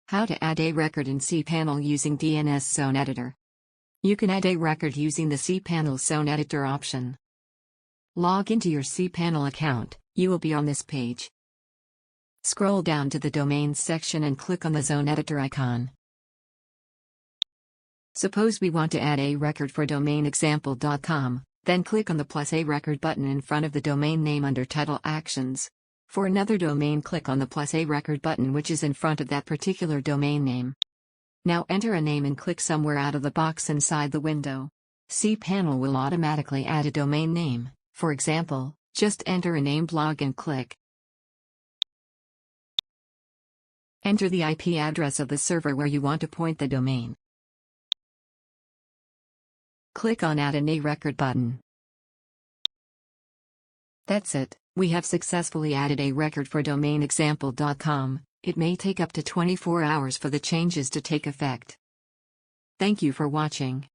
How to add a record in cPanel using DNS Zone Editor. You can add a record using the cPanel Zone Editor option. Log into your cPanel account. You will be on this page. Scroll down to the Domains section and click on the Zone Editor icon. Suppose we want to add a record for domain example.com, then click on the +a record button in front of the domain name under Title Actions. For another domain, click on the +a record button which is in front of that particular domain name. Now enter a name and click somewhere out of the box inside the window. cPanel will automatically add a domain name. For example, just enter a name blog and click. Enter the IP address of the server where you want to point the domain. Click on Add a Record button. That's it. We have successfully added a record for domain example.com. It may take up to 24 hours for the changes to take effect. Thank you for watching.